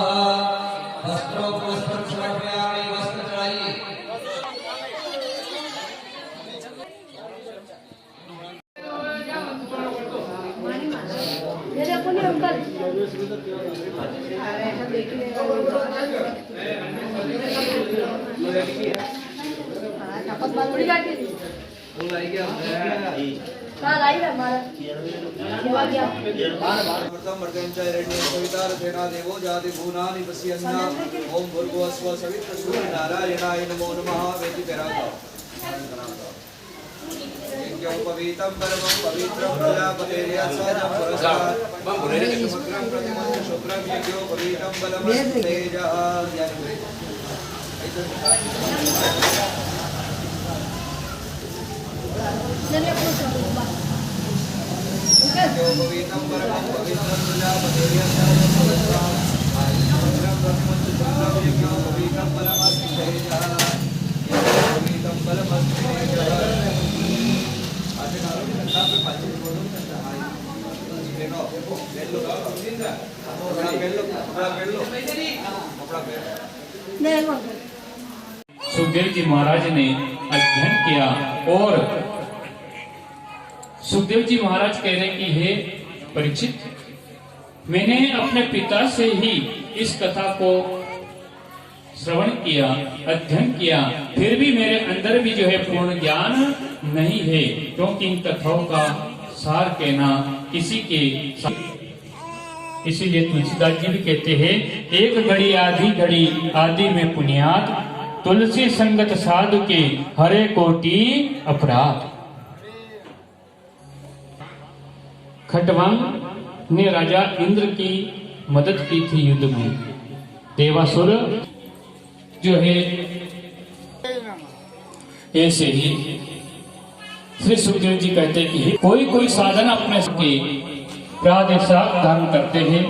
वस्त्रों को समर्पयामि, वस्त्र चढ़ाइए। देवो जाति भूनानि पश्यन्ना ओम भूर्भुवस्व सवित्र सूर्य नारायणाय नमो नमः वेति कराता पवित्रं परमं पवित्रं प्रजापतेर्यस्सदं पुरस्तात् समग्रं प्रतिमं शुभ्रं यज्ञो पवित्रं बलमं तेजः पवित्रं परमं पवित्रं प्रजापतेर्यस्सदं पुरस्तात् समग्रं प्रतिमं शुभ्रं यज्ञो पवित्रं बलमं तेजः पवित्रं बलमं तेजः सुखदेव जी महाराज ने अध्ययन किया और सुखदेव जी महाराज कह रहे कि हे परीक्षित, मैंने अपने पिता से ही इस कथा को श्रवण किया, अध्ययन किया, फिर भी मेरे अंदर भी जो है पूर्ण ज्ञान नहीं है, क्योंकि इन कथाओं का सार कहना किसी के। इसीलिए तुलसीदास जी भी कहते हैं, एक घड़ी आधी घड़ी आदि में पुण्यात, तुलसी संगत साधु के हरे कोटि अपराध। खटवांग ने राजा इंद्र की मदद की थी युद्ध में। देवासुर जो है ऐसे ही श्री सुखदेव जी कहते कि कोई कोई साधन अपने के प्रादेशा धारण करते हैं,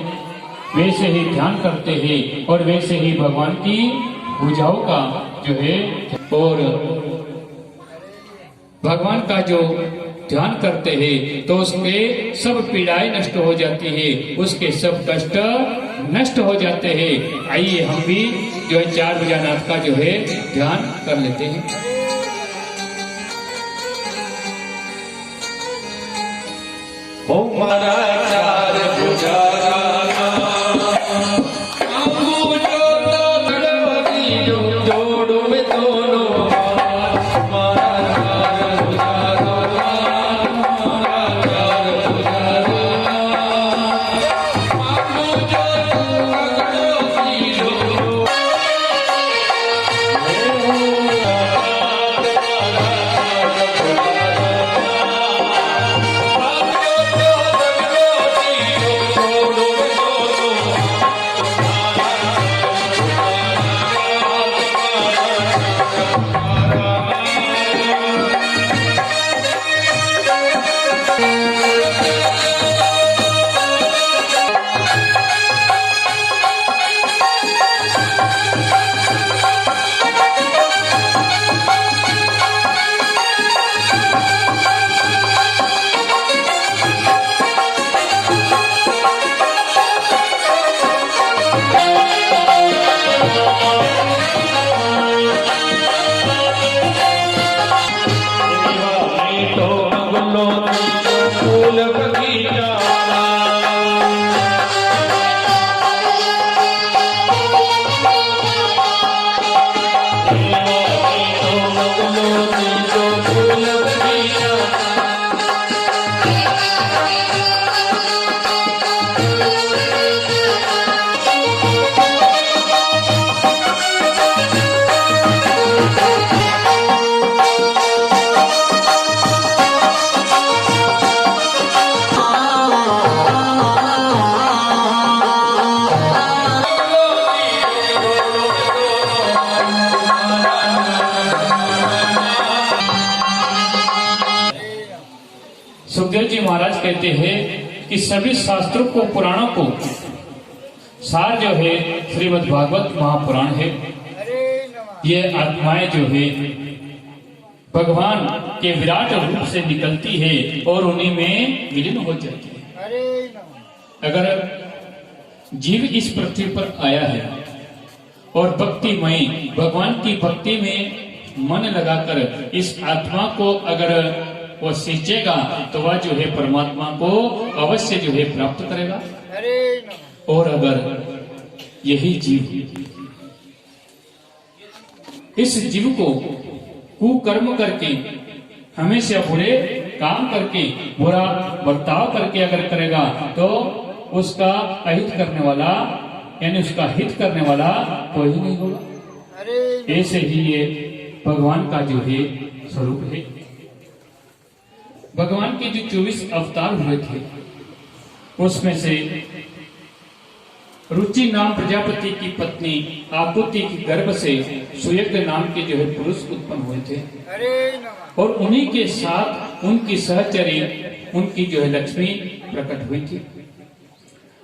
वैसे ही ध्यान करते हैं और वैसे ही भगवान की पूजाओं का जो है और भगवान का जो ध्यान करते हैं तो उसके सब पीड़ाएं नष्ट हो जाती है, उसके सब कष्ट नष्ट हो जाते हैं। आइए हम भी जो है 4 भुजानाथ का जो है ध्यान कर लेते हैं। ओम मारा 4 भुजानाथ सुखदेव जी महाराज कहते हैं कि सभी शास्त्रों को, पुराणों को सार जो है श्रीमद् भागवत महापुराण है। ये आत्माएं जो है भगवान के विराट रूप से निकलती है और उन्हीं में विलीन हो जाती है। अगर जीव इस पृथ्वी पर आया है और भक्तिमय भगवान की भक्ति में मन लगाकर इस आत्मा को अगर वो सींचेगा तो वह जो है परमात्मा को अवश्य जो है प्राप्त करेगा। और अगर यही जीव इस जीव को कुकर्म करके हमेशा बुरे काम करके बुरा बर्ताव करके अगर करेगा तो उसका अहित करने वाला यानी उसका हित करने वाला कोई नहीं होगा। ऐसे ही ये भगवान का जो है स्वरूप है। भगवान के जो 24 अवतार हुए थे उसमें से रुचि नाम प्रजापति की पत्नी आकुति की गर्भ से सुयज्ञ नाम के जो है पुरुष उत्पन्न हुए थे और उन्हीं के साथ उनकी सहचरी उनकी जो है लक्ष्मी प्रकट हुई थी।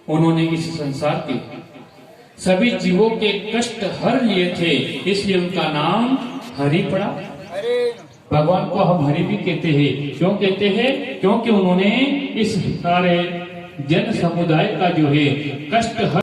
उन्होंने इस संसार के सभी जीवों के कष्ट हर लिए थे, इसलिए उनका नाम हरि पड़ा। भगवान को हम हरि भी कहते हैं। क्यों कहते हैं? क्योंकि उन्होंने इस सारे जन समुदाय का जो है कष्ट हर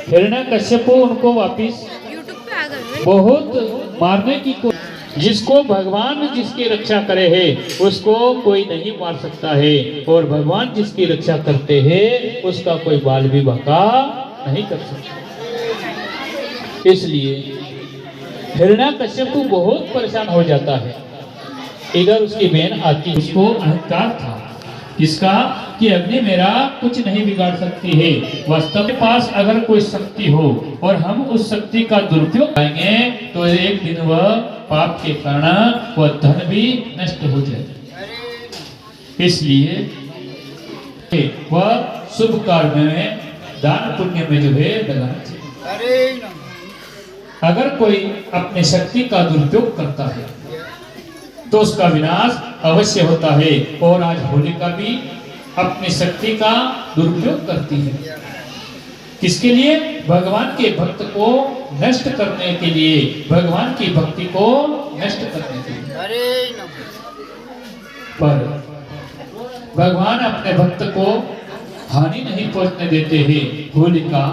हिरण्यकश्यप उनको वापिस बहुत मारने की जिसको भगवान जिसकी रक्षा करे है उसको कोई नहीं मार सकता है और भगवान जिसकी रक्षा करते हैं उसका कोई बाल भी बका नहीं कर सकता। इसलिए हिरण्यकश्यप बहुत परेशान हो जाता है। इधर उसकी बहन आती, उसको अहंकार था इसका कि अग्नि मेरा कुछ नहीं बिगाड़ सकती है। वास्तव में पास अगर कोई शक्ति हो और हम उस शक्ति का दुरुपयोग करेंगे तो एक दिन वह पाप के कारण वह धन भी नष्ट हो जाए। इसलिए वह शुभ कार्य में दान पुण्य में जो है लगाना। अगर कोई अपनी शक्ति का दुरुपयोग करता है तो उसका विनाश अवश्य होता है। और आज होलिका भी अपनी शक्ति का दुरुपयोग करती है। किसके लिए? भगवान के भक्त को नष्ट करने के लिए, भगवान की भक्ति को नष्ट करने के लिए। पर भगवान अपने भक्त को हानि नहीं पहुंचने देते हैं। होलिका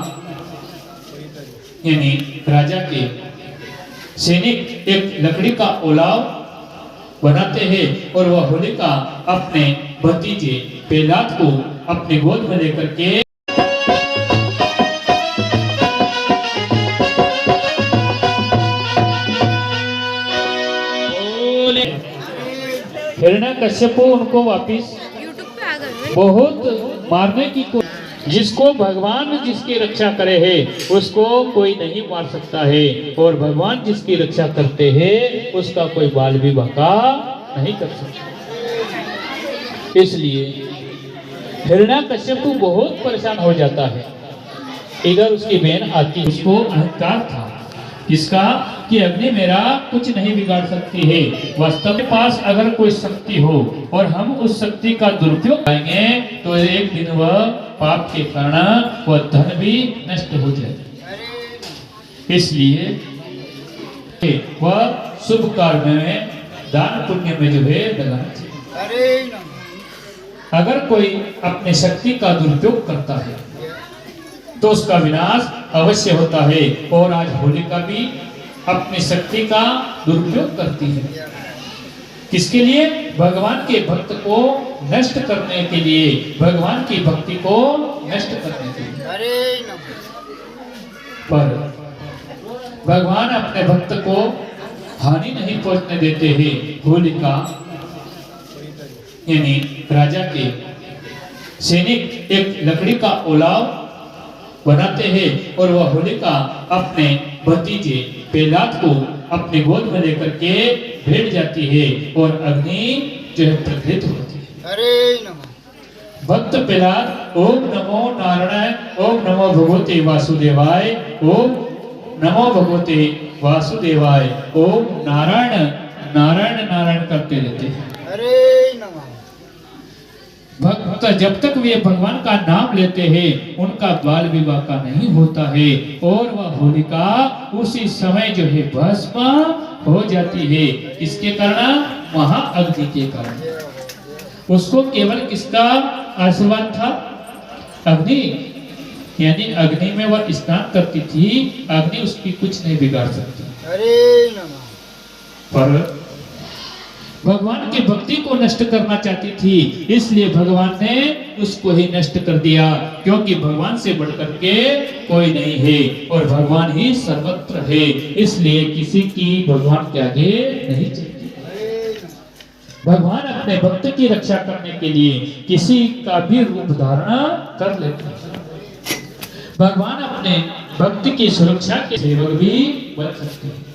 यानी राजा के सैनिक एक लकड़ी का ओलाव बनाते हैं और वह होलिका अपने भतीजे प्रहलाद को अपने गोद में लेकर के हिरण्यकश्यप उनको वापिस बहुत मारने की जिसको भगवान जिसकी रक्षा करे है उसको कोई नहीं मार सकता है और भगवान जिसकी रक्षा करते हैं उसका कोई बाल भी बका नहीं कर सकता। इसलिए हिरण्यकश्यप बहुत परेशान हो जाता है। इधर उसकी बहन आती, उसको अहंकार था इसका कि अग्नि मेरा कुछ नहीं बिगाड़ सकती है। वास्तव में पास अगर कोई शक्ति हो और हम उस शक्ति का दुरुपयोग करेंगे तो एक दिन वह पाप के कारण वह धन भी नष्ट हो जाए। इसलिए वह शुभ कार्य में दान पुण्य में जो है लगाना चाहिए। हरे नमः। अगर कोई अपने शक्ति का दुरुपयोग करता है तो उसका विनाश अवश्य होता है। और आज होलिका भी अपनी शक्ति का दुरुपयोग करती है। किसके लिए? भगवान के भक्त को नष्ट करने के लिए, भगवान की भक्ति को नष्ट करने के लिए। हरे नमः। पर भगवान अपने भक्त को हानि नहीं पहुंचने देते हैं। होलिका यानी राजा के सैनिक एक लकड़ी का ओलाव बनाते हैं और वह होलिका अपने भतीजे प्रहलाद को अपने गोद में लेकर के बैठ जाती है और अग्नि जो है प्रज्वलित होती है। हरे नमः। भक्त प्रहलाद ओम नमो नारायण, ओम नमो भगवते वासुदेवाय, ओम नमो भगवते वासुदेवाय, ओम नारायण नारायण नारायण करते रहते हैं। हरे नमः। भक्त जब तक वे भगवान का नाम लेते हैं उनका बाल विवाह का नहीं होता है और वह होलिका उसी समय जो है भस्म हो जाती है। इसके कारण महाअग्नि के कारण। उसको केवल किसका आशीर्वाद था? अग्नि, यानी अग्नि में वह स्नान करती थी, अग्नि उसकी कुछ नहीं बिगाड़ सकती। हरे नमः। पर भगवान की भक्ति को नष्ट करना चाहती थी, इसलिए भगवान ने उसको ही नष्ट कर दिया। क्योंकि भगवान से बढ़कर के कोई नहीं है और भगवान ही सर्वत्र है, इसलिए किसी की भगवान के आगे नहीं चलती। भगवान अपने भक्त की रक्षा करने के लिए किसी का भी रूप धारण कर लेते हैं। भगवान अपने भक्त की सुरक्षा के सेवक भी बन सकते हैं।